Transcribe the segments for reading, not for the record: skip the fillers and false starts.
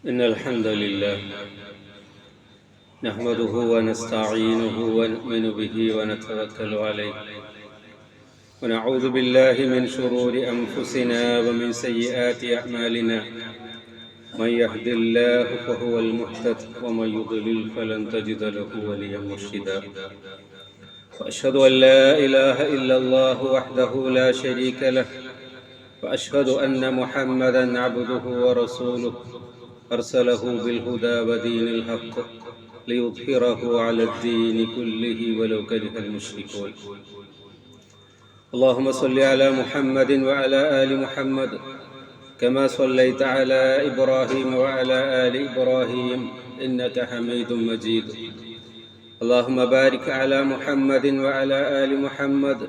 إن الحمد لله نحمده ونستعينه ونؤمن به ونتوكل عليه ونعوذ بالله من شرور أنفسنا ومن سيئات أعمالنا من يهد الله فهو المهتد ومن يضلل فلن تجد له وليا مرشدا وأشهد أن لا إله إلا الله وحده لا شريك له وأشهد أن محمدا عبده ورسوله أرسله بالهدى ودين الحق ليظهره على الدين كله ولو كره المشركون اللهم صل على محمد وعلى آل محمد كما صليت على إبراهيم وعلى آل إبراهيم إنك حميد مجيد اللهم بارك على محمد وعلى آل محمد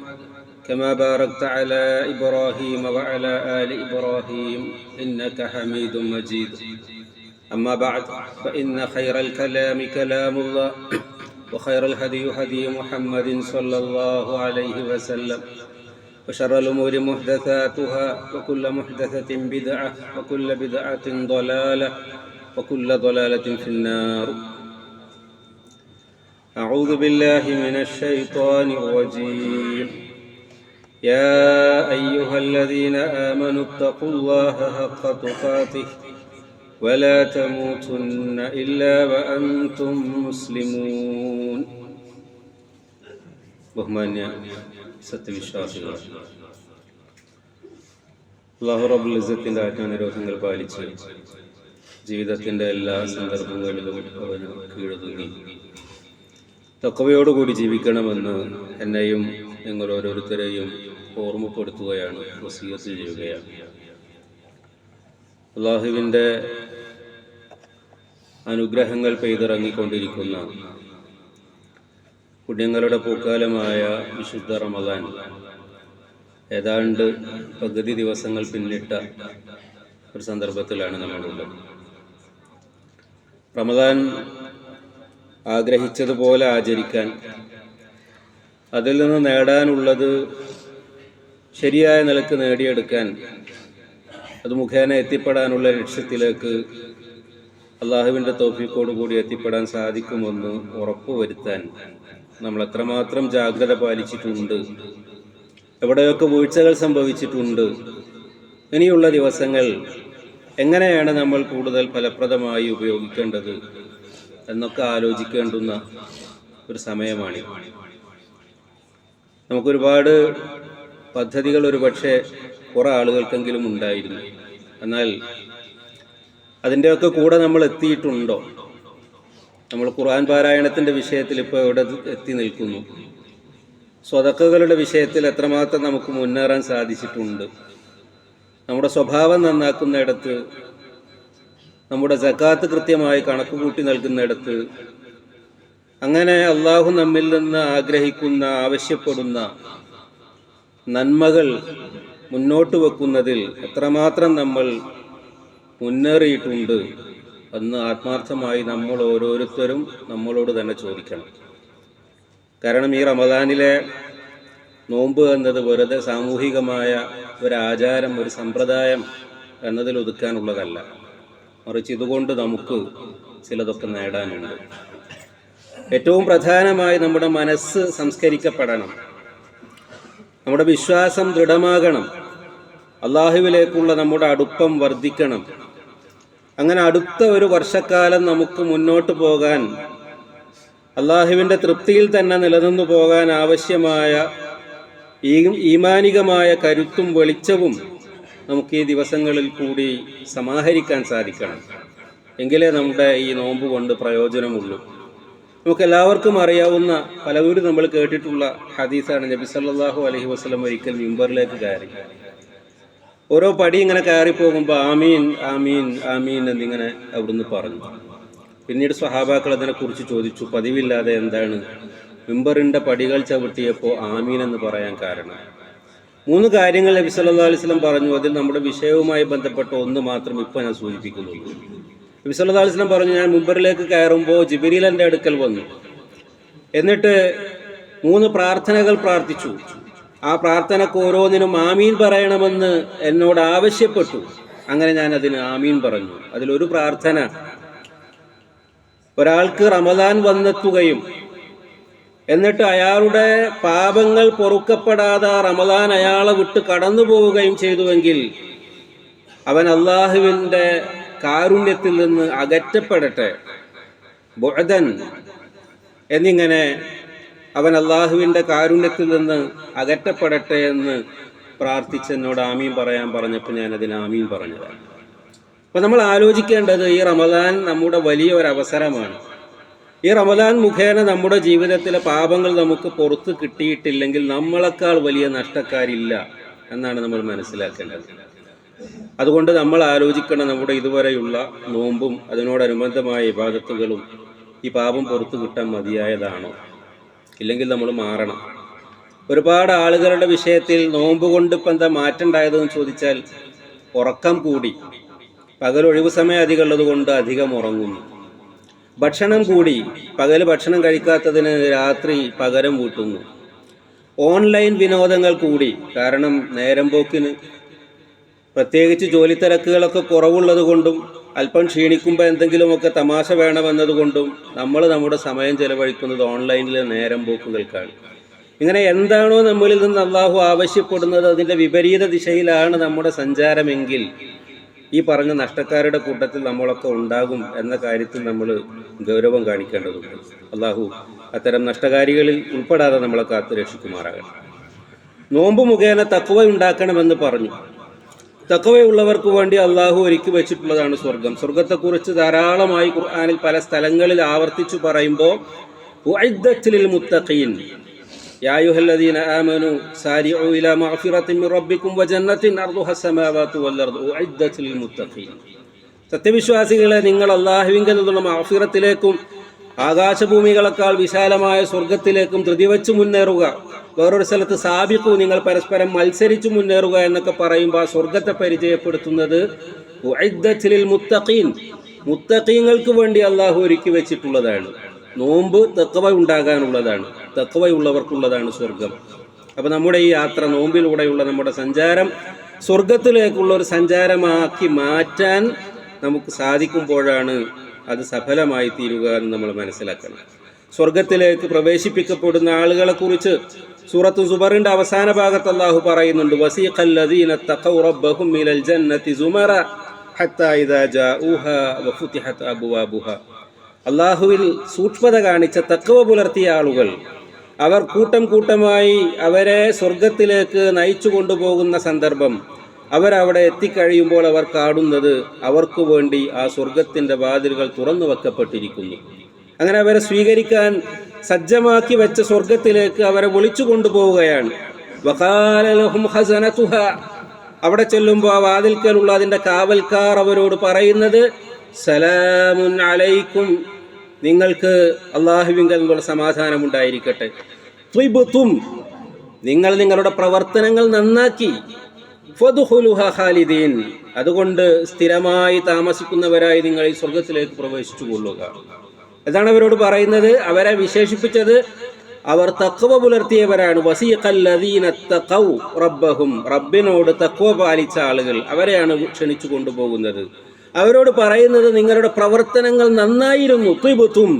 كما باركت على إبراهيم وعلى آل إبراهيم إنك حميد مجيد أما بعد فإن خير الكلام كلام الله وخير الهدي هدي محمد صلى الله عليه وسلم وشر الأمور محدثاتها وكل محدثة بدعة وكل بدعة ضلالة وكل ضلالة في النار أعوذ بالله من الشيطان الرجيم يا أيها الذين آمنوا اتقوا الله حق تقاته ولا تموتن إلا وأنتم مسلمون ബഹുമാന്യ സത്യവിശ്വാസികൾ, അല്ലാഹു റബ്ബുൽ ഇസ്സത്തിന്റെ ആജ്ഞാനിരോധങ്ങൾ പാലിച്ച് ജീവിതത്തിന്റെ എല്ലാ സന്ദർഭങ്ങളിലും അവന് കീഴൊതുങ്ങി തഖ്വയോടുകൂടി ജീവിക്കണമെന്ന് എന്നെയും നിങ്ങൾ ഓരോരുത്തരെയും ഓർമ്മപ്പെടുത്തുകയാണ്, വസിയ്യത്ത് ചെയ്യുകയാണ്. അല്ലാഹുവിൻ്റെ അനുഗ്രഹങ്ങൾ പെയ്തിറങ്ങിക്കൊണ്ടിരിക്കുന്ന പുണ്യങ്ങളുടെ പൂക്കാലമായ വിശുദ്ധ റമദാൻ ഏതാണ്ട് പകുതി ദിവസങ്ങൾ പിന്നിട്ട ഒരു സന്ദർഭത്തിലാണ് നമ്മളുള്ളത്. റമദാൻ ആഗ്രഹിച്ചതുപോലെ ആചരിക്കാൻ, അതിൽ നിന്ന് നേടാനുള്ളത് ശരിയായ നിലക്ക് നേടിയെടുക്കാൻ, അത് മുഖേന എത്തിപ്പെടാനുള്ള ലക്ഷ്യത്തിലേക്ക് അള്ളാഹുവിൻ്റെ തൗഫീഖോട് കൂടി എത്തിപ്പെടാൻ സാധിക്കുമെന്ന് ഉറപ്പുവരുത്താൻ നമ്മൾ എത്രമാത്രം ജാഗ്രത പാലിച്ചിട്ടുണ്ട്, എവിടെയൊക്കെ വീഴ്ചകൾ സംഭവിച്ചിട്ടുണ്ട്, ഇനിയുള്ള ദിവസങ്ങൾ എങ്ങനെയാണ് നമ്മൾ കൂടുതൽ ഫലപ്രദമായി ഉപയോഗിക്കേണ്ടത് എന്നൊക്കെ ആലോചിക്കേണ്ടുന്ന ഒരു സമയമാണ്. നമുക്കൊരുപാട് പദ്ധതികൾ ഒരുപക്ഷെ കുറേ ആളുകൾക്കെങ്കിലും ഉണ്ടായിരുന്നു. എന്നാൽ അതിൻ്റെയൊക്കെ കൂടെ നമ്മൾ എത്തിയിട്ടുണ്ടോ? നമ്മൾ ഖുർആൻ പാരായണത്തിൻ്റെ വിഷയത്തിൽ ഇപ്പോൾ എവിടെ എത്തി നിൽക്കുന്നു? സ്വതക്കകളുടെ വിഷയത്തിൽ എത്രമാത്രം നമുക്ക് മുന്നേറാൻ സാധിച്ചിട്ടുണ്ട്? നമ്മുടെ സ്വഭാവം നന്നാക്കുന്നിടത്ത്, നമ്മുടെ സക്കാത്ത് കൃത്യമായി കണക്ക് കൂട്ടി നൽകുന്നിടത്ത്, അങ്ങനെ അള്ളാഹു നമ്മിൽ നിന്ന് ആഗ്രഹിക്കുന്ന, ആവശ്യപ്പെടുന്ന നന്മകൾ മുന്നോട്ട് വെക്കുന്നതിൽ എത്രമാത്രം നമ്മൾ മുന്നേറിയിട്ടുണ്ട് എന്ന് ആത്മാർത്ഥമായി നമ്മൾ ഓരോരുത്തരും നമ്മളോട് തന്നെ ചോദിക്കണം. കാരണം ഈ റമദാനിലെ നോമ്പ് എന്നത് വെറുതെ സാമൂഹികമായ ഒരു ആചാരം, ഒരു സമ്പ്രദായം എന്നതിൽ ഒതുക്കാനുള്ളതല്ല. മറിച്ച് ഇതുകൊണ്ട് നമുക്ക് ചിലതൊക്കെ നേടാനുണ്ട്. ഏറ്റവും പ്രധാനമായി നമ്മുടെ മനസ്സ് സംസ്കരിക്കപ്പെടണം, നമ്മുടെ വിശ്വാസം ദൃഢമാകണം, അള്ളാഹുവിലേക്കുള്ള നമ്മുടെ അടുപ്പം വർദ്ധിക്കണം. അങ്ങനെ അടുത്ത ഒരു വർഷക്കാലം നമുക്ക് മുന്നോട്ട് പോകാൻ, അള്ളാഹുവിൻ്റെ തൃപ്തിയിൽ തന്നെ നിലനിന്നു പോകാൻ ആവശ്യമായ ഈമാനികമായ കരുത്തും വെളിച്ചവും നമുക്ക് ഈ ദിവസങ്ങളിൽ കൂടി സമാഹരിക്കാൻ സാധിക്കണം. എങ്കിലേ നമ്മുടെ ഈ നോമ്പ് കൊണ്ട് പ്രയോജനമുള്ളൂ. നമുക്കെല്ലാവർക്കും അറിയാവുന്ന, പലവരും നമ്മൾ കേട്ടിട്ടുള്ള ഹദീസാണ്. നബി സല്ലല്ലാഹു അലൈഹി വസല്ലം ഒരിക്കൽ മിമ്പറിലേക്ക് കയറി. ഓരോ പടി ഇങ്ങനെ കയറിപ്പോകുമ്പോൾ ആമീൻ ആമീൻ ആമീൻ എന്നിങ്ങനെ അവിടുന്ന് പറഞ്ഞു. പിന്നീട് സ്വഹാബാക്കൾ അതിനെക്കുറിച്ച് ചോദിച്ചു, പതിവില്ലാതെ എന്താണ് മിമ്പറിൻ്റെ പടികൾ ചവിട്ടിയപ്പോൾ ആമീൻ എന്ന് പറയാൻ കാരണം? 3 കാര്യങ്ങൾ നബി സല്ലല്ലാഹു അലൈഹി വസല്ലം പറഞ്ഞു. അതിൽ നമ്മുടെ വിഷയവുമായി ബന്ധപ്പെട്ട ഒന്ന് മാത്രം ഇപ്പോൾ ഞാൻ സൂചിപ്പിക്കുന്നുള്ളൂ. നബി സല്ലല്ലാഹു അലൈഹി വസല്ലം പറഞ്ഞു, ഞാൻ മിമ്പറിലേക്ക് കയറുമ്പോൾ ജിബ്രീൽ എൻ്റെ അടുക്കൽ വന്നു. എന്നിട്ട് 3 പ്രാർത്ഥനകൾ പ്രാർത്ഥിച്ചു. ആ പ്രാർത്ഥനക്ക് ഓരോന്നിനും ആമീൻ പറയണമെന്ന് എന്നോട് ആവശ്യപ്പെട്ടു. അങ്ങനെ ഞാൻ അതിന് ആമീൻ പറഞ്ഞു. അതിലൊരു പ്രാർത്ഥന, ഒരാൾക്ക് റമദാൻ വന്നെത്തുകയും എന്നിട്ട് അയാളുടെ പാപങ്ങൾ പൊറുക്കപ്പെടാതെ റമദാൻ അയാളെ വിട്ട് കടന്നു പോവുകയും ചെയ്തുവെങ്കിൽ അവൻ അള്ളാഹുവിൻ്റെ കാരുണ്യത്തിൽ നിന്ന് അകറ്റപ്പെടട്ടെ, ബുഅദൻ എന്നിങ്ങനെ അവൻ അള്ളാഹുവിൻ്റെ കാരുണ്യത്തിൽ നിന്ന് അകറ്റപ്പെടട്ടെ എന്ന് പ്രാർത്ഥിച്ചെന്നോട് ആമീൻ പറയാൻ പറഞ്ഞപ്പോൾ ഞാനതിന് ആമീൻ പറഞ്ഞതാണ്. അപ്പോൾ നമ്മൾ ആലോചിക്കേണ്ടത്, ഈ റമദാൻ നമ്മുടെ വലിയ ഒരു അവസരമാണ്. ഈ റമദാൻ മുഖേന നമ്മുടെ ജീവിതത്തിലെ പാപങ്ങൾ നമുക്ക് പുറത്ത് കിട്ടിയിട്ടില്ലെങ്കിൽ നമ്മളെക്കാൾ വലിയ നഷ്ടക്കാരില്ല എന്നാണ് നമ്മൾ മനസ്സിലാക്കേണ്ടത്. അതുകൊണ്ട് നമ്മൾ ആലോചിക്കണം, നമ്മുടെ ഇതുവരെയുള്ള നോമ്പും അതിനോടനുബന്ധമായ ഇബാദത്തുകളും ഈ പാപം പുറത്ത് കിട്ടാൻ മതിയായതാണോ? ഇല്ലെങ്കിൽ നമ്മൾ മാറണം. ഒരുപാട് ആളുകളുടെ വിഷയത്തിൽ നോമ്പ് കൊണ്ട് ഇപ്പം എന്താ മാറ്റം ഉണ്ടായതെന്ന് ചോദിച്ചാൽ, ഉറക്കം കൂടി, പകൽ ഒഴിവ് സമയം അധികം ഉള്ളത് കൊണ്ട് അധികം ഉറങ്ങുന്നു. ഭക്ഷണം കൂടി, പകൽ ഭക്ഷണം കഴിക്കാത്തതിന് രാത്രി പകരം കൂട്ടുന്നു. ഓൺലൈൻ വിനോദങ്ങൾ കൂടി, കാരണം നേരം പോക്കിന് പ്രത്യേകിച്ച് ജോലി തിരക്കുകളൊക്കെ കുറവുള്ളത് കൊണ്ടും അല്പം ക്ഷീണിക്കുമ്പോൾ എന്തെങ്കിലുമൊക്കെ തമാശ വേണമെന്നതുകൊണ്ടും നമ്മൾ നമ്മുടെ സമയം ചെലവഴിക്കുന്നത് ഓൺലൈനിലെ നേരം പോക്കുകൾക്കാണ്. ഇങ്ങനെ എന്താണോ നമ്മളിൽ നിന്ന് അള്ളാഹു ആവശ്യപ്പെടുന്നത് അതിൻ്റെ വിപരീത ദിശയിലാണ് നമ്മുടെ സഞ്ചാരമെങ്കിൽ ഈ പറഞ്ഞ നഷ്ടക്കാരുടെ കൂട്ടത്തിൽ നമ്മളൊക്കെ ഉണ്ടാകും എന്ന കാര്യത്തിൽ നമ്മൾ ഗൗരവം കാണിക്കേണ്ടതുണ്ട്. അള്ളാഹു അത്തരം നഷ്ടകാരികളിൽ ഉൾപ്പെടാതെ നമ്മളെ കാത്തു രക്ഷിക്കുമാറാകണം. നോമ്പ് മുഖേന തഖ്വ ഉണ്ടാക്കണമെന്ന് പറഞ്ഞു. തഖ്വയുള്ളവർക്ക് വേണ്ടി അള്ളാഹു ഒരുക്കി വെച്ചിട്ടുള്ളതാണ് സ്വർഗം. സ്വർഗത്തെക്കുറിച്ച് ധാരാളമായി ഖുർആനിൽ പല സ്ഥലങ്ങളിൽ ആവർത്തിച്ചു പറയുമ്പോൾ ഉഇദ്ദത് ലിൽ മുത്തഖീൻ, യാ അയ്യുഹല്ലദീന ആമനൂ സാരിഉ ഇലാ മഗ്ഫിറത്തിൻ മിർ റബ്ബിക്കും വജന്നത്തിൻ അർദുഹാ അസ്സമാവാതു വൽ അർദു ഉഇദ്ദത് ലിൽ മുത്തഖീൻ. സത്യവിശ്വാസികളെ, നിങ്ങൾ അല്ലാഹുവിങ്കൽ നിന്നുള്ള മഗ്ഫിറത്തിലേക്കും ആകാശഭൂമികളെക്കാൾ വിശാലമായ സ്വർഗത്തിലേക്കും ധൃതി വെച്ച് മുന്നേറുക. വേറൊരു സ്ഥലത്ത് സാബിഖു, നിങ്ങൾ പരസ്പരം മത്സരിച്ചു മുന്നേറുക എന്നൊക്കെ പറയുമ്പോൾ ആ സ്വർഗത്തെ പരിചയപ്പെടുത്തുന്നത് ഉഇദ്ദത് ലിൽ മുത്തഖീൻ, മുത്തഖീങ്ങൾക്ക് വേണ്ടി അള്ളാഹു ഒരുക്കി വെച്ചിട്ടുള്ളതാണ്. നോമ്പ് തഖ്വ ഉണ്ടാകാനുള്ളതാണ്, തഖ്വയുള്ളവർക്കുള്ളതാണ് സ്വർഗം. അപ്പം നമ്മുടെ ഈ യാത്ര, നോമ്പിലൂടെയുള്ള നമ്മുടെ സഞ്ചാരം സ്വർഗത്തിലേക്കുള്ള ഒരു സഞ്ചാരമാക്കി മാറ്റാൻ നമുക്ക് സാധിക്കുമ്പോഴാണ് അത് സഫലമായി തീരുക എന്ന് നമ്മൾ മനസ്സിലാക്കണം. സ്വർഗത്തിലേക്ക് പ്രവേശിപ്പിക്കപ്പെടുന്ന ആളുകളെ കുറിച്ച് സൂറത്തു സുബറിന്റെ അവസാന ഭാഗത്ത് അല്ലാഹു പറയുന്നുണ്ട്, വസീഖല്ലദീന തഖൗ റബ്ബഹും മിനൽ ജന്നതി സുമറ ഹത്താ ഇദാ ജാഊഹാ വഫുതിഹത് അബ്വാബുഹാ. അല്ലാഹുവിൽ സൂക്ഷ്മത കാണിച്ച തഖ്വ പുലർത്തിയ ആളുകൾ, അവർ കൂട്ടം കൂട്ടമായി അവരെ സ്വർഗത്തിലേക്ക് നയിച്ചു കൊണ്ടുപോകുന്ന സന്ദർഭം, അവരവിടെ എത്തിക്കഴിയുമ്പോൾ അവർ കാണുന്നത് അവർക്ക് വേണ്ടി ആ സ്വർഗത്തിൻ്റെ വാതിലുകൾ തുറന്നു വെക്കപ്പെട്ടിരിക്കുന്നു. അങ്ങനെ അവരെ സ്വീകരിക്കാൻ സജ്ജമാക്കി വെച്ച സ്വർഗത്തിലേക്ക് അവരെ വിളിച്ചു കൊണ്ടുപോവുകയാണ്. വഖാല ലഹും ഖസനതുഹാ, അവിടെ ചെല്ലുമ്പോൾ ആ വാതിൽക്കലുള്ള അതിൻ്റെ കാവൽക്കാർ അവരോട് പറയുന്നത്, സലാമുൻ അലൈക്കും, നിങ്ങൾക്ക് അല്ലാഹുവിങ്കൽ നിന്നുള്ള സമാധാനം ഉണ്ടായിരിക്കട്ടെ. ത്വിബ്തും, നിങ്ങൾ നിങ്ങളുടെ പ്രവർത്തനങ്ങൾ നന്നാക്കി. ഫദ്ഖുലുഹാ ഖാലിദീൻ, അതുകൊണ്ട് സ്ഥിരമായി താമസിക്കുന്നവരായി നിങ്ങൾ ഈ സ്വർഗത്തിലേക്ക് പ്രവേശിച്ചു കൊള്ളുക. ഇതാണ് അവരോട് പറയുന്നത്. അവരെ വിശേഷിപ്പിച്ചത് അവർ തഖ്വ പുലർത്തിയവരാണ്. വസീഖല്ലദീന തഖൗ റബ്ബഹും, റബ്ബിനോട് തഖ്വ പാലിച്ച ആളുകൾ, അവരെയാണ് ക്ഷണിച്ചു കൊണ്ടുപോകുന്നത്. അവരോട് പറയുന്നത് നിങ്ങളുടെ പ്രവർത്തനങ്ങൾ നന്നായിരുന്നു. ത്വിബ്തും,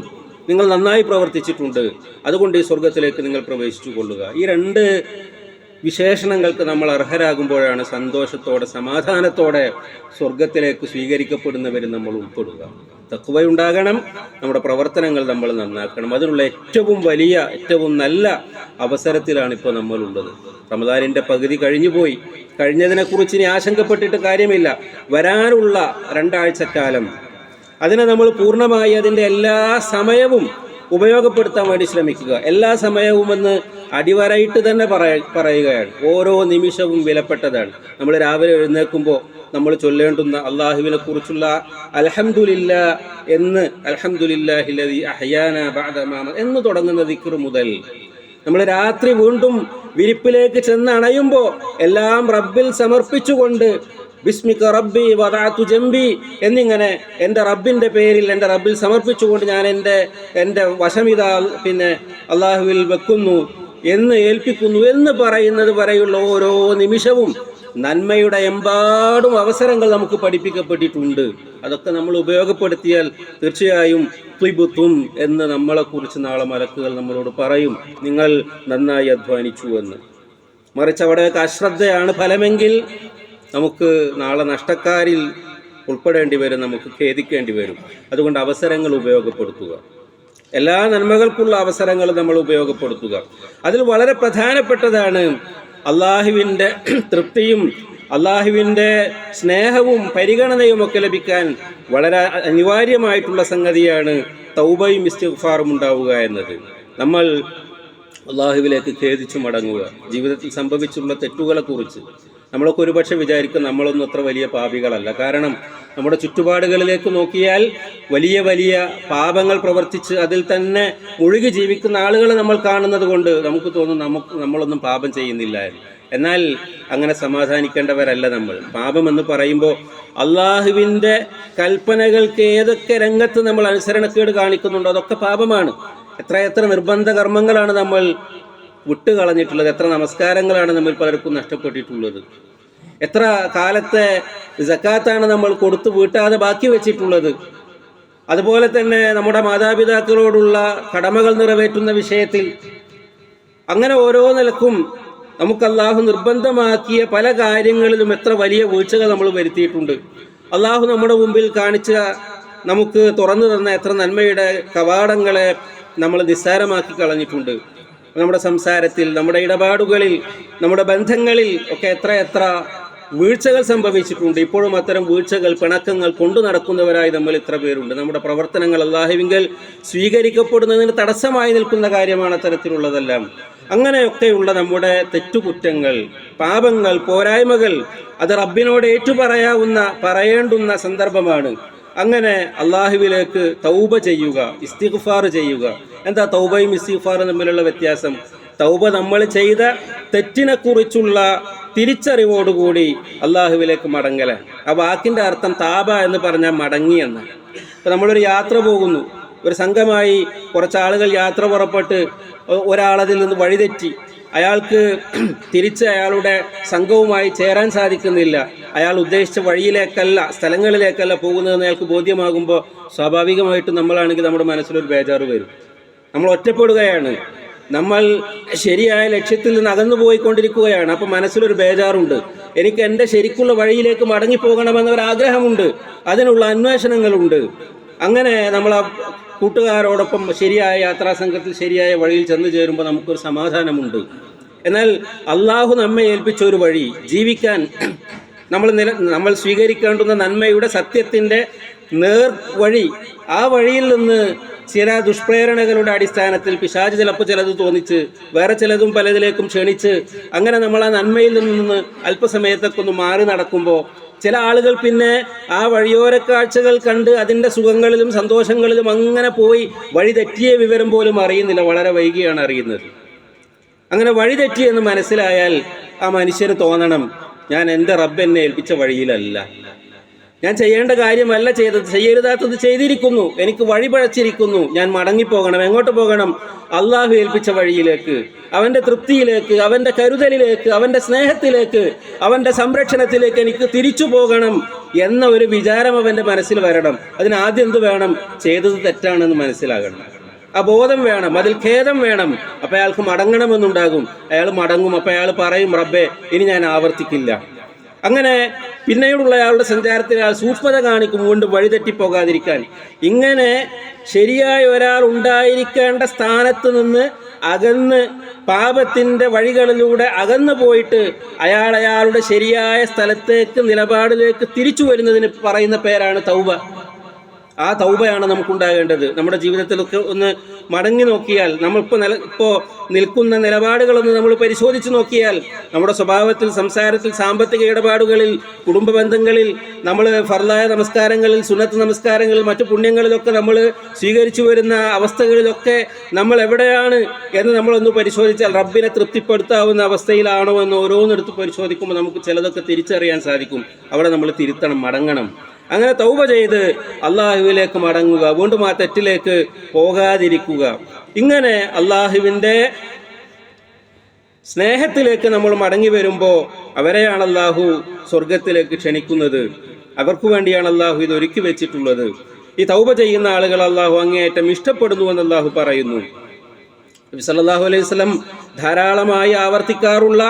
നിങ്ങൾ നന്നായി പ്രവർത്തിച്ചിട്ടുണ്ട്, അതുകൊണ്ട് ഈ സ്വർഗത്തിലേക്ക് നിങ്ങൾ പ്രവേശിച്ചു കൊള്ളുക. ഈ രണ്ട് വിശേഷണങ്ങൾക്ക് നമ്മൾ അർഹരാകുമ്പോഴാണ് സന്തോഷത്തോടെ സമാധാനത്തോടെ സ്വർഗത്തിലേക്ക് സ്വീകരിക്കപ്പെടുന്നവരിൽ നമ്മൾ ഉൾപ്പെടുക. തഖ്വയുണ്ടാകണം, നമ്മുടെ പ്രവർത്തനങ്ങൾ നമ്മൾ നന്നാക്കണം. അതിനുള്ള ഏറ്റവും വലിയ, ഏറ്റവും നല്ല അവസരത്തിലാണ് ഇപ്പോൾ നമ്മളുള്ളത്. റമദാനിൻ്റെ പകുതി കഴിഞ്ഞുപോയി. കഴിഞ്ഞതിനെക്കുറിച്ച് ഇനി ആശങ്കപ്പെട്ടിട്ട് കാര്യമില്ല. വരാനുള്ള 2 ആഴ്ചക്കാലം, അതിനെ നമ്മൾ പൂർണ്ണമായി അതിൻ്റെ എല്ലാ സമയവും ഉപയോഗപ്പെടുത്താൻ വേണ്ടി ശ്രമിക്കുക. എല്ലാ സമയവും എന്ന് അടിവരയിട്ട് തന്നെ പറയുകയാണ്. ഓരോ നിമിഷവും വിലപ്പെട്ടതാണ്. നമ്മൾ രാവിലെ എഴുന്നേൽക്കുമ്പോൾ നമ്മൾ ചൊല്ലേണ്ടുന്ന അള്ളാഹുവിനെ കുറിച്ചുള്ള അൽഹംദുലില്ലാ എന്ന്, അൽഹംദുലില്ലാഹില്ലദീ അഹ്യാനാ ബഅദ മാ എന്ന് തുടങ്ങുന്ന ദിക്ർ മുതൽ നമ്മൾ രാത്രി വീണ്ടും വിരിപ്പിലേക്ക് ചെന്ന് അണയുമ്പോൾ എല്ലാം റബ്ബിൽ സമർപ്പിച്ചുകൊണ്ട് ബിസ്മിക റബ്ബി വദഅതു ജംബി എന്നിങ്ങനെ എൻ്റെ റബ്ബിൻ്റെ പേരിൽ, എൻ്റെ റബ്ബിൽ സമർപ്പിച്ചുകൊണ്ട് ഞാൻ എൻ്റെ വശമിത അള്ളാഹുവിൽ വെക്കുന്നു എന്ന് ഏൽപ്പിക്കുന്നു എന്ന് പറയുന്നത് വരെയുള്ള ഓരോ നിമിഷവും നന്മയുടെ എമ്പാടും അവസരങ്ങൾ നമുക്ക് പഠിപ്പിക്കപ്പെട്ടിട്ടുണ്ട്. അതൊക്കെ നമ്മൾ ഉപയോഗപ്പെടുത്തിയാൽ തീർച്ചയായും ത്വിബുത്തും എന്ന് നമ്മളെക്കുറിച്ച് നാളെ മലക്കുകൾ നമ്മളോട് പറയും, നിങ്ങൾ നന്നായി അധ്വാനിച്ചു എന്ന്. മറിച്ച് അവിടെയൊക്കെ അശ്രദ്ധയാണ് ഫലമെങ്കിൽ നമുക്ക് നാളെ നഷ്ടക്കാരിൽ ഉൾപ്പെടേണ്ടി വരും, നമുക്ക് ഖേദിക്കേണ്ടി വരും. അതുകൊണ്ട് അവസരങ്ങൾ ഉപയോഗപ്പെടുത്തുക, എല്ലാ നന്മകൾക്കുള്ള അവസരങ്ങൾ നമ്മൾ ഉപയോഗപ്പെടുത്തുക. അതിൽ വളരെ പ്രധാനപ്പെട്ടതാണ് അള്ളാഹുവിൻ്റെ തൃപ്തിയും അള്ളാഹുവിൻ്റെ സ്നേഹവും പരിഗണനയും ഒക്കെ ലഭിക്കാൻ വളരെ അനിവാര്യമായിട്ടുള്ള സംഗതിയാണ് തൗബയും ഇസ്തിഗ്ഫാറും ഉണ്ടാവുക എന്നത്. നമ്മൾ അള്ളാഹുവിലേക്ക് ഖേദിച്ചു മടങ്ങുക. ജീവിതത്തിൽ സംഭവിച്ചുള്ള തെറ്റുകളെക്കുറിച്ച് നമ്മളൊക്കെ ഒരുപക്ഷെ വിചാരിക്കും നമ്മളൊന്നും അത്ര വലിയ പാപികളല്ല. കാരണം നമ്മുടെ ചുറ്റുപാടുകളിലേക്ക് നോക്കിയാൽ വലിയ വലിയ പാപങ്ങൾ പ്രവർത്തിച്ച് അതിൽ തന്നെ മുഴുകി ജീവിക്കുന്ന ആളുകളെ നമ്മൾ കാണുന്നത് കൊണ്ട് നമുക്ക് തോന്നും നമ്മളൊന്നും പാപം ചെയ്യുന്നില്ല എന്ന്. എന്നാൽ അങ്ങനെ സമാധാനിക്കേണ്ടവരല്ല നമ്മൾ. പാപം എന്ന് പറയുമ്പോൾ അള്ളാഹുവിൻ്റെ കൽപ്പനകൾക്ക് ഏതൊക്കെ രംഗത്ത് നമ്മൾ അനുസരണക്കേട് കാണിക്കുന്നുണ്ടോ അതൊക്കെ പാപമാണ്. എത്ര നിർബന്ധ കർമ്മങ്ങളാണ് നമ്മൾ വിട്ടുകളഞ്ഞിട്ടുള്ളത്, എത്ര നമസ്കാരങ്ങളാണ് നമ്മൾ പലർക്കും നഷ്ടപ്പെട്ടിട്ടുള്ളത്, എത്ര കാലത്തെ സക്കാത്താണ് നമ്മൾ കൊടുത്തു വീട്ടാതെ ബാക്കി വെച്ചിട്ടുള്ളത്. അതുപോലെ തന്നെ നമ്മുടെ മാതാപിതാക്കളോടുള്ള കടമകൾ നിറവേറ്റുന്ന വിഷയത്തിൽ അങ്ങനെ ഓരോ നിലക്കും നമുക്ക് അള്ളാഹു നിർബന്ധമാക്കിയ പല കാര്യങ്ങളിലും എത്ര വലിയ വീഴ്ചകൾ നമ്മൾ വരുത്തിയിട്ടുണ്ട്. അള്ളാഹു നമ്മുടെ മുമ്പിൽ കാണിച്ച നമുക്ക് തുറന്നു തന്ന എത്ര നന്മയുടെ കവാടങ്ങളെ നമ്മൾ നിസ്സാരമാക്കി കളഞ്ഞിട്ടുണ്ട്. നമ്മുടെ സംസാരത്തിൽ, നമ്മുടെ ഇടപാടുകളിൽ, നമ്മുടെ ബന്ധങ്ങളിൽ ഒക്കെ എത്ര വീഴ്ചകൾ സംഭവിച്ചിട്ടുണ്ട്. ഇപ്പോഴും അത്തരം വീഴ്ചകൾ, പിണക്കങ്ങൾ കൊണ്ടു നടക്കുന്നവരായി നമ്മൾ ഇത്ര പേരുണ്ട്. നമ്മുടെ പ്രവർത്തനങ്ങൾ അല്ലാഹുവിങ്കൽ സ്വീകരിക്കപ്പെടുന്നതിന് തടസ്സമായി നിൽക്കുന്ന കാര്യമാണ് അത്തരത്തിലുള്ളതെല്ലാം. അങ്ങനെയൊക്കെയുള്ള നമ്മുടെ തെറ്റുകുറ്റങ്ങൾ, പാപങ്ങൾ, പോരായ്മകൾ അത് റബ്ബിനോട് പറയേണ്ടുന്ന സന്ദർഭമാണ്. അങ്ങനെ അള്ളാഹുവിലേക്ക് തൗബ ചെയ്യുക, ഇസ്തിഗ്ഫാർ ചെയ്യുക. എന്താ തൗബയും ഇസ്തിഗ്ഫാറും തമ്മിലുള്ള വ്യത്യാസം? തൗബ നമ്മൾ ചെയ്ത തെറ്റിനെക്കുറിച്ചുള്ള തിരിച്ചറിവോടുകൂടി അള്ളാഹുവിലേക്ക് മടങ്ങല. ആ വാക്കിൻ്റെ അർത്ഥം താബ എന്ന് പറഞ്ഞാൽ മടങ്ങി എന്ന്. ഇപ്പം നമ്മളൊരു യാത്ര പോകുന്നു, ഒരു സംഘമായി കുറച്ചാളുകൾ യാത്ര പുറപ്പെട്ട് ഒരാളതിൽ നിന്ന് വഴിതെറ്റി, അയാൾക്ക് തിരിച്ച് അയാളുടെ സംഘവുമായി ചേരാൻ സാധിക്കുന്നില്ല, അയാൾ ഉദ്ദേശിച്ച വഴിയിലേക്കല്ല, സ്ഥലങ്ങളിലേക്കല്ല പോകുന്നതെന്ന് അയാൾക്ക് ബോധ്യമാകുമ്പോൾ സ്വാഭാവികമായിട്ടും നമ്മളാണെങ്കിൽ നമ്മുടെ മനസ്സിലൊരു ബേജാറ് വരും. നമ്മൾ ഒറ്റപ്പെടുകയാണ്, നമ്മൾ ശരിയായ ലക്ഷ്യത്തിൽ നിന്ന് അകന്നു പോയിക്കൊണ്ടിരിക്കുകയാണ്. അപ്പം മനസ്സിലൊരു ബേജാറുണ്ട്. എനിക്ക് എൻ്റെ ശരിക്കുള്ള വഴിയിലേക്ക് മടങ്ങിപ്പോകണമെന്നൊരാഗ്രഹമുണ്ട്, അതിനുള്ള അന്വേഷണങ്ങളുണ്ട്. അങ്ങനെ നമ്മൾ ആ കൂട്ടുകാരോടൊപ്പം ശരിയായ യാത്രാസംഘത്തിൽ ശരിയായ വഴിയിൽ ചെന്ന് ചേരുമ്പോൾ നമുക്കൊരു സമാധാനമുണ്ട്. എന്നാൽ അള്ളാഹു നമ്മെ ഏൽപ്പിച്ച ഒരു വഴി ജീവിക്കാൻ നമ്മൾ സ്വീകരിക്കേണ്ടുന്ന നന്മയുടെ സത്യത്തിൻ്റെ നേർ വഴി, ആ വഴിയിൽ നിന്ന് ചില ദുഷ്പ്രേരണകളുടെ അടിസ്ഥാനത്തിൽ പിശാച് ചിലപ്പോൾ ചിലത് തോന്നിച്ച് വേറെ ചിലതും പലതിലേക്കും ക്ഷണിച്ച് അങ്ങനെ നമ്മൾ ആ നന്മയിൽ നിന്ന് അല്പസമയത്തൊക്കെ ഒന്ന് മാറി നടക്കുമ്പോൾ ചില ആളുകൾ പിന്നെ ആ വഴിയോര കാഴ്ചകൾ കണ്ട് അതിൻ്റെ സുഖങ്ങളിലും സന്തോഷങ്ങളിലും അങ്ങനെ പോയി വഴി തെറ്റിയ വിവരം പോലും അറിയുന്നില്ല, വളരെ വൈകിയാണ് അറിയുന്നത്. അങ്ങനെ വഴി തെറ്റിയെന്ന് മനസ്സിലായാൽ ആ മനുഷ്യന് തോന്നണം, ഞാൻ എൻ്റെ റബ്ബ് എന്നെ ഏൽപ്പിച്ച വഴിയിലല്ല, ഞാൻ ചെയ്യേണ്ട കാര്യമല്ല ചെയ്തത്, ചെയ്യരുതാത്തത് ചെയ്തിരിക്കുന്നു, എനിക്ക് വഴി പഴച്ചിരിക്കുന്നു, ഞാൻ മടങ്ങിപ്പോകണം. എങ്ങോട്ട് പോകണം? അള്ളാഹു ഏൽപ്പിച്ച വഴിയിലേക്ക്, അവൻ്റെ തൃപ്തിയിലേക്ക്, അവൻ്റെ കരുതലിലേക്ക്, അവൻ്റെ സ്നേഹത്തിലേക്ക്, അവൻ്റെ സംരക്ഷണത്തിലേക്ക് എനിക്ക് തിരിച്ചു പോകണം എന്ന ഒരു വിചാരം അവൻ്റെ മനസ്സിൽ വരണം. അതിനാദ്യം എന്ത് വേണം? ചെയ്തത് തെറ്റാണെന്ന് മനസ്സിലാകണം, ആ ബോധം വേണം, അതിൽ ഖേദം വേണം. അപ്പം അയാൾക്ക് മടങ്ങണമെന്നുണ്ടാകും, അയാൾ മടങ്ങും. അപ്പം അയാൾ പറയും, റബ്ബേ ഇനി ഞാൻ ആവർത്തിക്കില്ല. അങ്ങനെ പിന്നീടുള്ള അയാളുടെ സഞ്ചാരത്തിൽ അയാൾ സൂക്ഷ്മത കാണിക്കും, വീണ്ടും വഴിതെറ്റിപ്പോകാതിരിക്കാൻ. ഇങ്ങനെ ശരിയായ ഒരാൾ ഉണ്ടായിരിക്കേണ്ട സ്ഥാനത്ത് നിന്ന് അകന്ന് പാപത്തിൻ്റെ വഴികളിലൂടെ അകന്നു പോയിട്ട് അയാളുടെ ശരിയായ സ്ഥലത്തേക്ക്, നിലപാടിലേക്ക് തിരിച്ചു വരുന്നതിന് പറയുന്ന പേരാണ് തൗബ. ആ തൗബയാണ് നമുക്കുണ്ടാകേണ്ടത്. നമ്മുടെ ജീവിതത്തിലൊക്കെ ഒന്ന് മടങ്ങി നോക്കിയാൽ, ഇപ്പോൾ നിൽക്കുന്ന നിലപാടുകളൊന്ന് നമ്മൾ പരിശോധിച്ച് നോക്കിയാൽ, നമ്മുടെ സ്വഭാവത്തിൽ, സംസാരത്തിൽ, സാമ്പത്തിക ഇടപാടുകളിൽ, കുടുംബ ബന്ധങ്ങളിൽ, നമ്മൾ ഫർളായ നമസ്കാരങ്ങളിൽ, സുന്നത്ത് നമസ്കാരങ്ങളിൽ, മറ്റു പുണ്യങ്ങളിലൊക്കെ നമ്മൾ സ്വീകരിച്ചു വരുന്ന അവസ്ഥകളിലൊക്കെ നമ്മൾ എവിടെയാണ് എന്ന് നമ്മളൊന്ന് പരിശോധിച്ചാൽ റബ്ബിനെ തൃപ്തിപ്പെടുത്താവുന്ന അവസ്ഥയിലാണോ എന്ന് ഓരോന്നെടുത്ത് പരിശോധിക്കുമ്പോൾ നമുക്ക് ചിലതൊക്കെ തിരിച്ചറിയാൻ സാധിക്കും. അവിടെ നമ്മൾ തിരുത്തണം, മടങ്ങണം. അങ്ങനെ തൗബ ചെയ്ത് അള്ളാഹുവിലേക്ക് മടങ്ങുക, വീണ്ടും ആ തെറ്റിലേക്ക് പോകാതിരിക്കുക. ഇങ്ങനെ അള്ളാഹുവിൻ്റെ സ്നേഹത്തിലേക്ക് നമ്മൾ മടങ്ങി വരുമ്പോൾ അവരെയാണ് അല്ലാഹു സ്വർഗത്തിലേക്ക് ക്ഷണിക്കുന്നത്. അവർക്ക് വേണ്ടിയാണ് അല്ലാഹു ഇത് ഒരുക്കി വെച്ചിട്ടുള്ളത്. ഈ തൗബ ചെയ്യുന്ന ആളുകൾ അല്ലാഹു അങ്ങേയറ്റം ഇഷ്ടപ്പെടുന്നു എന്ന് അല്ലാഹു പറയുന്നു. നബി സല്ലല്ലാഹു അലൈഹി വസല്ലം ധാരാളമായി ആവർത്തിക്കാറുള്ള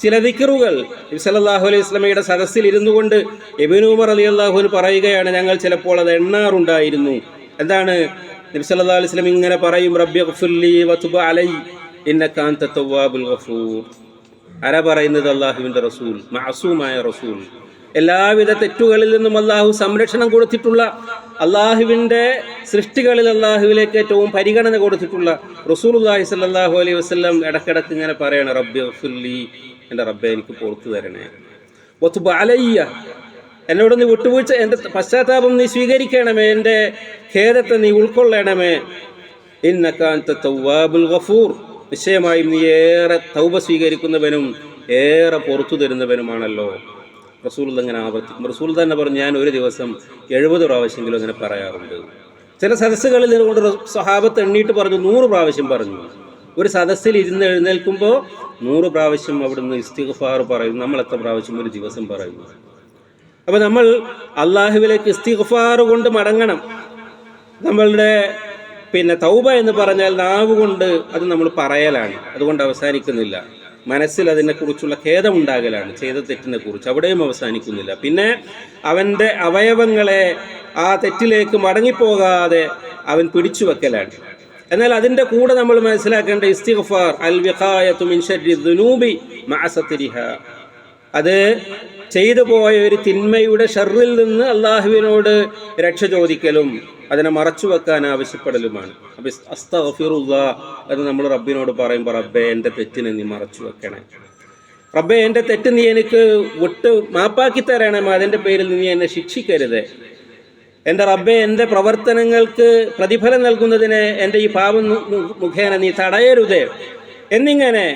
ചില ദിക്റുകൾ നബി സല്ലല്ലാഹു അലൈഹി വസല്ലമയുടെ സദസ്സിൽ ഇരുന്നു കൊണ്ട് ഇബ്നു ഉമർ റളിയല്ലാഹു അൻഹു പറയുകയാണ്, ഞങ്ങൾ ചിലപ്പോൾ അത് എണ്ണാറുണ്ടായിരുന്നു. എന്താണ്? നബി സല്ലല്ലാഹു അലൈഹി വസല്ലം ഇങ്ങനെ പറയും, റബ്ബിഗ്ഫിർലി വതുബ് അലൈ ഇന്നക അൻത തവ്വാബുൽ ഗഫൂർ. ആരാ പറയുന്നത്? അല്ലാഹുവിന്റെ റസൂൽ, മഅസൂമായ റസൂൽ. എല്ലാവിധ തെറ്റുകളിൽ നിന്നും അല്ലാഹു സംരക്ഷണം കൊടുത്തിട്ടുള്ള, അല്ലാഹുവിന്റെ സൃഷ്ടികളിൽ അല്ലാഹുവിലേക്ക് ഏറ്റവും പരിഗണന കൊടുത്തിട്ടുള്ള റസൂലുള്ളാഹി സ്വല്ലല്ലാഹു അലൈഹി വസല്ലം ഇടക്കിടക്ക് ഇങ്ങനെ പറയണം, റബ്ബിഗ്ഫിർലി, എൻ്റെ റബ്ബേ എനിക്ക് പുറത്തു തരണേ, വതുബ് അലയ്യ, എന്നോട് നീ വിട്ടുവീഴ്ച, എൻ്റെ പശ്ചാത്താപം നീ സ്വീകരിക്കണമേ, എൻ്റെ ഖേദത്തെ നീ ഉൾക്കൊള്ളണമേ, ഇന്നക അൻത തവ്വാബുൽ ഗഫൂർ, നിശ്ചയമായും നീ ഏറെ തൗബ സ്വീകരിക്കുന്നവനും ഏറെ പുറത്തു തരുന്നവനുമാണല്ലോ. റസൂൽ ഇങ്ങനെ ആവർത്തിക്കും. റസൂൽ തന്നെ പറഞ്ഞു, ഞാൻ ഒരു ദിവസം 70 പ്രാവശ്യമെങ്കിലും അങ്ങനെ പറയാറുണ്ട്. ചില സദസ്സുകളിൽ നിന്നുകൊണ്ട് സ്വഹാബത്ത് എണ്ണീട്ട് പറഞ്ഞു, 100 പ്രാവശ്യം പറഞ്ഞു. ഒരു സദസ്സിൽ ഇരുന്ന് എഴുന്നേൽക്കുമ്പോൾ 100 പ്രാവശ്യം അവിടുന്ന് ഇസ്തിഗ്ഫാർ പറയും. നമ്മൾ എത്ര പ്രാവശ്യം ഒരു ദിവസം പറയുന്നു? അപ്പം നമ്മൾ അള്ളാഹുവിലേക്ക് ഇസ്തിഗ്ഫാർ കൊണ്ട് മടങ്ങണം. നമ്മളുടെ തൗബ എന്ന് പറഞ്ഞാൽ നാവ് കൊണ്ട് അത് നമ്മൾ പറയലാണ്, അതുകൊണ്ട് അവസാനിക്കുന്നില്ല. മനസ്സിൽ അതിനെക്കുറിച്ചുള്ള ഖേദമുണ്ടാകലാണ്, ചെയ്ത തെറ്റിനെ കുറിച്ച്, അവിടെയും അവസാനിക്കുന്നില്ല. പിന്നെ അവൻ്റെ അവയവങ്ങളെ ആ തെറ്റിലേക്ക് മടങ്ങിപ്പോകാതെ അവൻ പിടിച്ചു വെക്കലാണ്. എന്നാൽ അതിൻ്റെ കൂടെ നമ്മൾ മനസ്സിലാക്കേണ്ട ഇസ്തിഗ്ഫാർ അൽ വിഖായതു മിൻ ശർരി ദുനൂബി മഅ സത്രിഹാ, അത് ചെയ്തു പോയ ഒരു തിന്മയുടെ ഷർറിൽ നിന്ന് അള്ളാഹുവിനോട് രക്ഷ ചോദിക്കലും അതിനെ മറച്ചു വെക്കാൻ ആവശ്യപ്പെടലുമാണ്. അപ്പം അസ്തഗ്ഫിറുല്ലാഹ് എന്ന് നമ്മൾ റബ്ബിനോട് പറയുമ്പോൾ, റബ്ബേ എൻ്റെ തെറ്റിനെ നീ മറച്ചു വെക്കണേ, റബ്ബേ എൻ്റെ തെറ്റ് നീ എനിക്ക് വിട്ട് മാപ്പാക്കി തരണേ, അതിൻ്റെ പേരിൽ നീ എന്നെ ശിക്ഷിക്കരുതേ, എൻ്റെ റബ്ബേ എൻ്റെ പ്രവർത്തനങ്ങൾക്ക് പ്രതിഫലം നൽകുന്നതിനെ എൻ്റെ ഈ പാപം മുഖേന നീ തടയരുതേ എന്നിങ്ങനെ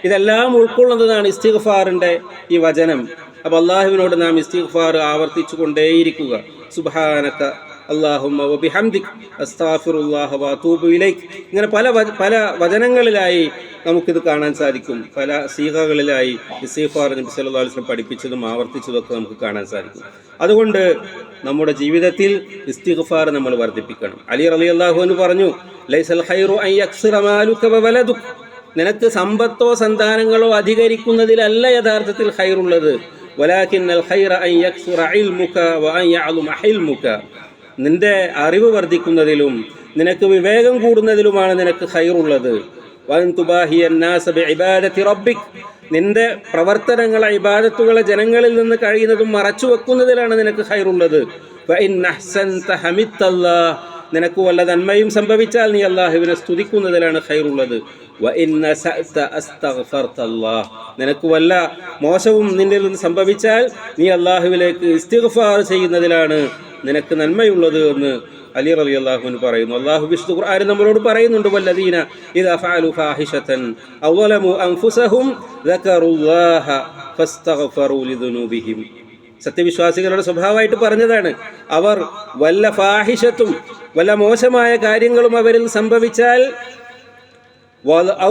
ഇതെല്ലാം ഉൾക്കൊള്ളുന്നതാണ് ഇസ്തിഗ്ഫാറിൻ്റെ ഈ വചനം. അപ്പോൾ അള്ളാഹുവിനോട് നാം ഇസ്തിഗ്ഫാർ ആവർത്തിച്ചു കൊണ്ടേയിരിക്കുക. സുബ്ഹാനക അല്ലാഹുമ്മ വബിഹംദിക അസ്തഗ്ഫിറുല്ലാഹ വഅതൂബു ഇലൈക്. ഇങ്ങനെ പല വചനങ്ങളിലായി നമുക്കിത് കാണാൻ സാധിക്കും. പല സീഗകളിലായി ഇസ്തിഗ്ഫാർ നബി സല്ലല്ലാഹു അലൈഹി വസല്ലം പഠിപ്പിച്ചതും ആവർത്തിച്ചതൊക്കെ നമുക്ക് കാണാൻ സാധിക്കും. അതുകൊണ്ട് നമ്മുടെ ജീവിതത്തിൽ ഇസ്തിഗ്ഫാർ നമ്മൾ വർദ്ധിപ്പിക്കണം. അലി റളിയല്ലാഹു അൻഹു പറഞ്ഞു, ലൈസൽ ഖൈറു അൻ യക്സിറ മാലുക വവലദുക, നിനക്ക് സമ്പത്തോ സന്താനങ്ങളോ അധികരിക്കുന്നതിലല്ല യഥാർത്ഥത്തിൽ ഖൈറുള്ളത്. വലാകിന്നൽ ഖൈറ അൻ യക്സുറ ഇൽമുക വഅൻ യഅലുമ ഹിൽമുക, നിന്റെ അറിവ് വർദ്ധിക്കുന്നതിലും നിനക്ക് വിവേകം കൂടുന്നതിലുമാണ് നിനക്ക് ഖൈറുള്ളത്. വഅൻ തുബാഹിയ അന്നാസ ബിഇബാദതി റബ്ബിക്, നിന്റെ പ്രവർത്തനങ്ങളെ ഇബാദത്തുകളെ ജനങ്ങളിൽ നിന്ന് കഴിയുന്നതും മറച്ചു വെക്കുന്നതിലാണ് നിനക്ക് ഖൈറുള്ളത്. ഫഇൻ അഹ്സൻത ഹമിദല്ലാഹ്, നിനക്ക് വല്ല നന്മയും സംഭവിച്ചാൽ നീ അല്ലാഹുവിനെ സ്തുതിക്കുന്നതിലാണ് ഖൈറുള്ളത്. വഇൻ അസഅത അസ്തഗ്ഫർതല്ലാഹ്, നിനക്ക് വല്ല മോശവും നിന്നിൽ നിന്ന് സംഭവിച്ചാൽ നീ അല്ലാഹുവിലേക്ക് ഇസ്തിഗ്ഫാർ ചെയ്യുന്നതിലാണ് നിനക്ക് നന്മയുള്ളത് എന്ന് അലി റളിയല്ലാഹു അൻഹു പറയുന്നു. അല്ലാഹു വിശുദ്ധ ഖുർആനിൽ നമ്മളോട് പറയുന്നുണ്ട്, വല്ലദീന ഇദാ ഫഅലു ഫാഹിഷതൻ ഔ ളലമു അൻഫുസഹും ദക്കറുല്ലാഹ ഫസ്തഗ്ഫറു ലിദുനൂബിഹിം. സത്യവിശ്വാസികളുടെ സ്വഭാവമായിട്ട് പറഞ്ഞതാണ്, അവർ വല്ല ഫാഹിഷത്തും വല്ല മോശമായ കാര്യങ്ങളും അവരിൽ സംഭവിച്ചാൽ,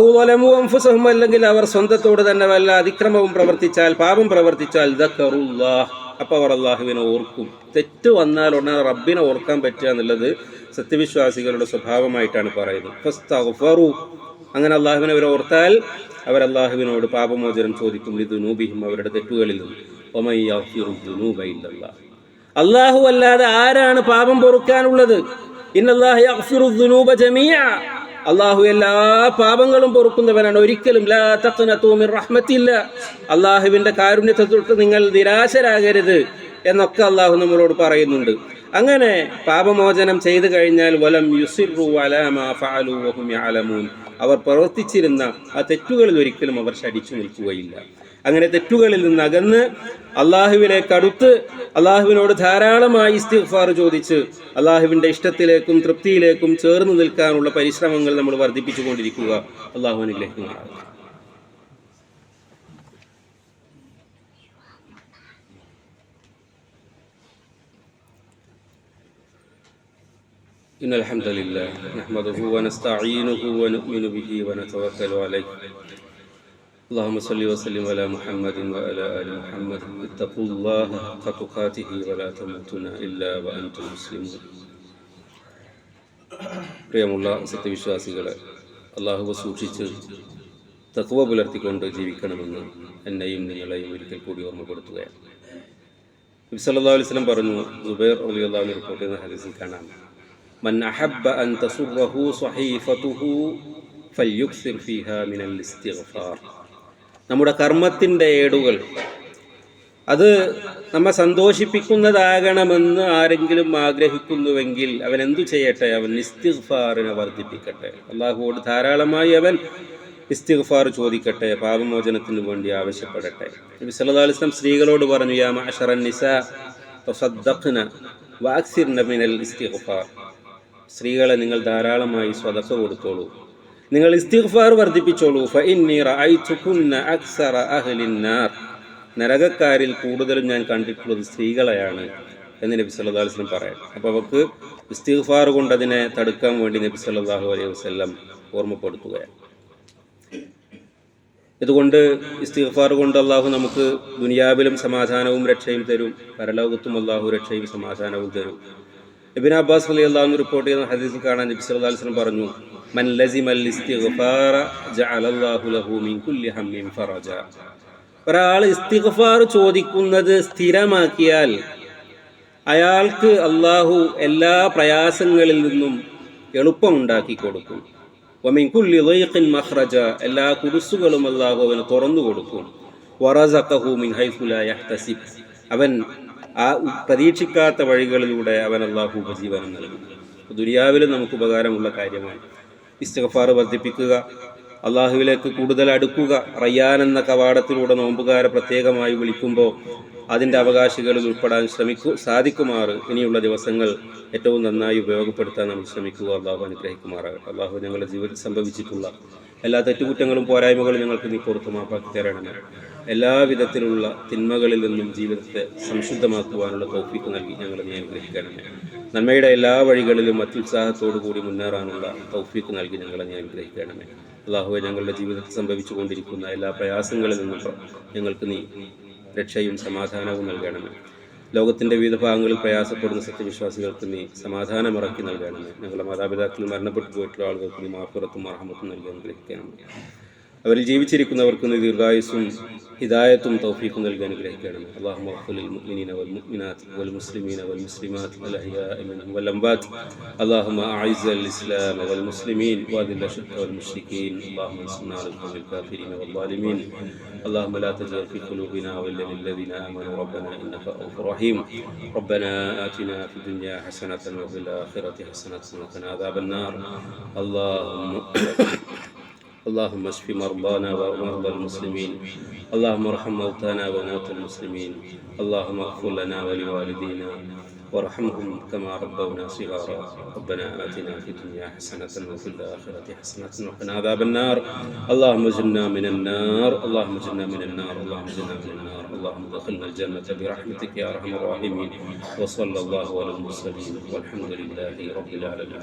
ഔ ളലമു അൻഫുസഹും, അല്ലെങ്കിൽ അവർ സ്വന്തത്തോട് തന്നെ വല്ല അതിക്രമവും പ്രവർത്തിച്ചാൽ, പാപം പ്രവർത്തിച്ചാൽ, ദക്കറുല്ലാഹ്, അപ്പോൾ അവർ അള്ളാഹുവിനെ ഓർക്കും. തെറ്റ് വന്നാൽ ഉടനെ റബ്ബിനെ ഓർക്കാൻ പറ്റുക എന്നുള്ളത് സത്യവിശ്വാസികളുടെ സ്വഭാവമായിട്ടാണ് പറയുന്നത്. ഫസ്തഗ്ഫറു, അങ്ങനെ അള്ളാഹുവിനെ അവർ ഓർത്താൽ അവർ അള്ളാഹുവിനോട് പാപമോചനം ചോദിക്കും. ലിദുനൂബിഹിം, അവരുടെ തെറ്റുകളിൽ നിന്ന്. വമൻ യഗ്ഫിറു ദുനൂബ ഇല്ലല്ലാഹ്, അള്ളാഹു അല്ലാതെ ആരാണ് പാപം പൊറുക്കാനുള്ളത്? ഇന്നല്ലാഹ യഗ്ഫിറു ദുനൂബ ജമീഅ, അള്ളാഹു എല്ലാ പാപങ്ങളും പൊറുക്കുന്നവനാണ്. ഒരിക്കലും ലാ തഖ്നതു മിർ റഹ്മത്തില്ല, അള്ളാഹുവിന്റെ കാരുണ്യത്തെ തൊട്ട് നിങ്ങൾ നിരാശരാകരുത് എന്നൊക്കെ അള്ളാഹു നമ്മളോട് പറയുന്നുണ്ട്. അങ്ങനെ പാപമോചനം ചെയ്തു കഴിഞ്ഞാൽ വലം യുസിറു അലാ മാ ഫഅലു വഹും യഅലമൂൻ, അവർ പ്രവർത്തിച്ചിരുന്ന ആ തെറ്റുകളിൽ ഒരിക്കലും അവർ ശഠിച്ചു നിൽക്കുകയില്ല. അങ്ങനെ തെറ്റുകളിൽ നിന്ന് അകന്ന് അള്ളാഹുവിലേക്ക് അടുത്ത് അള്ളാഹുവിനോട് ധാരാളമായി ഇസ്തിഗ്ഫാർ ചോദിച്ച് അള്ളാഹുവിൻ്റെ ഇഷ്ടത്തിലേക്കും തൃപ്തിയിലേക്കും ചേർന്ന് നിൽക്കാനുള്ള പരിശ്രമങ്ങൾ നമ്മൾ വർദ്ധിപ്പിച്ചു കൊണ്ടിരിക്കുക. അള്ളാഹു അനുഗ്രഹിക്കുമാറാകട്ടെ. إن الحمد لله نحمده ونستعينه ونؤمن به ونتوكل عليه اللهم صل وسلم على محمد وعلى آل محمد اتقوا الله حق تقاته ولا تموتن إلا وأنتم مسلمون. പ്രിയമുള്ള സത്യവിശ്വാസികളെ, അള്ളാഹുവെ സൂക്ഷിച്ച് തഖ്വ പുലർത്തിക്കൊണ്ട് ജീവിക്കണമെന്ന് എന്നെയും നിങ്ങളെയും ഒരിക്കൽ കൂടി ഓർമ്മപ്പെടുത്തുകയാണ്. നബി സല്ലല്ലാഹു അലൈഹി വസല്ലം പറഞ്ഞു, സുബൈർ റളിയല്ലാഹു അൻഹു റിപ്പോർട്ട് ചെയ്യുന്ന ഹദീസിൽ കാണാം, മൻ അഹബ്ബ അൻ തസുറഹു സ്വഹീഫതുഹു ഫൽയുക്സിർ ഫീഹാ മിനൽ ഇസ്തിഗ്ഫാർ. നമ്മുടെ കർമ്മത്തിൻ്റെ ഏടുകൾ അത് നമ്മെ സന്തോഷിപ്പിക്കുന്നതാകണമെന്ന് ആരെങ്കിലും ആഗ്രഹിക്കുന്നുവെങ്കിൽ അവൻ എന്തു ചെയ്യട്ടെ? അവൻ ഇസ്തിഗ്ഫാറിനെ വർദ്ധിപ്പിക്കട്ടെ. അള്ളാഹുവോട് ധാരാളമായി അവൻ ഇസ്തിഗ്ഫാർ ചോദിക്കട്ടെ, പാപമോചനത്തിന് വേണ്ടി ആവശ്യപ്പെടട്ടെ. നബി സല്ലല്ലാഹു അലൈഹി വസല്ലം സ്ത്രീകളോട് പറഞ്ഞു, യാ മഅശറൻ നിസാ തസദ്ദഖ്ന വഅക്സിർന മിനൽ ഇസ്തിഗ്ഫാർ. സ്ത്രീകളെ, നിങ്ങൾ ധാരാളമായി സ്വതക്ക കൊടുത്തോളൂ, നിങ്ങൾ ഇസ്തിഗ്ഫാർ വർദ്ധിപ്പിച്ചോളൂ. ഫഇന്നി റഅയ്തുകുന്ന അക്സറ അഹ്ലിൻ നാർ. നരകക്കാരിൽ കൂടുതലും ഞാൻ കണ്ടിട്ടുള്ളത് സ്ത്രീകളെയാണ് എന്ന് നബി സല്ലല്ലാഹു അലൈഹി വസല്ലം പറയാം. അപ്പോൾ അവർക്ക് ഇസ്തിഗ്ഫാർ കൊണ്ട് അതിനെ തടുക്കാൻ വേണ്ടി നബി സല്ലല്ലാഹു അലൈഹി വസല്ലം ഓർമ്മപ്പെടുത്തുകയാണ്. ഇതുകൊണ്ട് ഇസ്തിഗ്ഫാർ കൊണ്ട് അള്ളാഹു നമുക്ക് ദുനിയാവിലും സമാധാനവും രക്ഷയും തരും, പരലോകത്തും അള്ളാഹു രക്ഷയും സമാധാനവും തരും. ഇബ്നു അബ്ബാസ് റളിയല്ലാഹു അൻഹു റിപ്പോർട്ട് ചെയ്യുന്ന ഹദീസിൽ കാണാൻ നബി സല്ലല്ലാഹു അലൈഹി വസല്ലം പറഞ്ഞു, മൻ ലസിമൽ ഇസ്തിഗ്ഫാറ ജഅലല്ലാഹു ലഹു മിൻ കുല്ലി ഹമ്മിൻ ഫറജ. ഒരാൾ ഇസ്തിഗ്ഫാർ ചോദിക്കുന്നത് സ്ഥിരമാക്കിയാൽ അയാൾക്ക് അള്ളാഹു എല്ലാ പ്രയാസങ്ങളിൽ നിന്നും എളുപ്പമുണ്ടാക്കി കൊടുക്കും. വമിൻ കുല്ലി ദൈഖിൻ മഖ്റജ. എല്ലാ കുടുസുകളും അള്ളാഹു അവന് തുറന്നു കൊടുക്കും. വറസഖഹു മിൻ ഹൈസു ലാ യഹ്തസിബ്. അവൻ ആ പ്രതീക്ഷിക്കാത്ത വഴികളിലൂടെ അവൻ അള്ളാഹു ഉപജീവനം നൽകും. ദുനിയാവിലും നമുക്ക് ഉപകാരമുള്ള കാര്യമാണ് ഇസ്തിഗ്ഫാർ വർദ്ധിപ്പിക്കുക, അള്ളാഹുവിലേക്ക് കൂടുതൽ അടുക്കുക. റയ്യാൻ എന്ന കവാടത്തിലൂടെ നോമ്പുകാരെ പ്രത്യേകമായി വിളിക്കുമ്പോൾ അതിൻ്റെ അവകാശികളിൽ ഉൾപ്പെടാൻ സാധിക്കുമാറ് ഇനിയുള്ള ദിവസങ്ങൾ ഏറ്റവും നന്നായി ഉപയോഗപ്പെടുത്താൻ നമ്മൾ ശ്രമിക്കുക. അള്ളാഹു അനുഗ്രഹിക്കുമാറാകട്ടെ. അള്ളാഹു ഞങ്ങളുടെ ജീവിതത്തിൽ സംഭവിച്ചിട്ടുള്ള എല്ലാ തെറ്റുകുറ്റങ്ങളും പോരായ്മകളും ഞങ്ങൾക്ക് നീ പുറത്തു മാപ്പാക്കി തരണമേ. എല്ലാവിധത്തിലുള്ള തിന്മകളിൽ നിന്നും ജീവിതത്തെ സംശുദ്ധമാക്കുവാനുള്ള തൗഫീഖ് നൽകി ഞങ്ങളെ നീ അനുഗ്രഹിക്കണമേ. നന്മയുടെ എല്ലാ വഴികളിലും അത്യുത്സാഹത്തോടു കൂടി മുന്നേറാനുള്ള തൗഫീഖ് നൽകി ഞങ്ങളെ നീ അനുഗ്രഹിക്കണമേ. അള്ളാഹുവെ, ഞങ്ങളുടെ ജീവിതത്തിൽ സംഭവിച്ചു കൊണ്ടിരിക്കുന്ന എല്ലാ പ്രയാസങ്ങളിൽ നിന്നും ഞങ്ങൾക്ക് നീ രക്ഷയും സമാധാനവും നൽകണമേ. ലോകത്തിൻ്റെ വിവിധ ഭാഗങ്ങളിൽ പ്രയാസപ്പെടുന്ന സത്യവിശ്വാസികൾക്ക് നീ സമാധാനമിറക്കി നൽകണമേ. ഞങ്ങളുടെ മാതാപിതാക്കൾ മരണപ്പെട്ടു പോയിട്ടുള്ള ആളുകൾക്ക് നീ മാഫിറത്തും മർഹമത്തും നൽകി അനുഗ്രഹിക്കണമേ. അവരിൽ ജീവിച്ചിരിക്കുന്നവർക്ക് നീ ദീർഘായുസ്സും ഹിദായത്തും തൗഫീഖും നൽകി അനുഗ്രഹിക്കണമേ. അല്ലാഹുമ്മ ഗ്ഫിർ ലിൽ മുഅ്മിനീന വൽ മുഅ്മിനാത്ത് വൽ മുസ്ലിമീന വൽ മുസ്ലിമാത്ത് വൽ അഹ്യാഇ മിൻഹും വൽ അംവാത്ത്. അല്ലാഹുമ്മ അഇസ്സൽ ഇസ്ലാമ വൽ മുസ്ലിമീൻ വഅദില്ല ശിർക വൽ മുശ്രികീൻ. അല്ലാഹുമ്മ അൻസുർനാ അലൽ ഖൗമിൽ കാഫിരീന വൽ ളാലിമീൻ. اللهم لا تجعل في قلوبنا غلا للذين آمنوا ربنا إنك رؤوف رحيم. ربنا آتنا في الدنيا حسنة وفي الآخرة حسنة وقنا عذاب النار. اللهم اشف مرضانا ومرضى المسلمين. اللهم ارحم موتانا وموتى المسلمين. اللهم اغفر لنا ولوالدينا وارحمهم كما ربونا صغارا. ربنا آتنا في الدنيا حسنة وفي الآخرة حسنة وقنا عذاب النار. اللهم اجرنا من النار. اللهم اجرنا من النار. اللهم اجرنا من النار. اللهم ادخلنا الجنة برحمتك يا أرحم الراحمين. وصلى الله على المرسلين والحمد لله رب العالمين.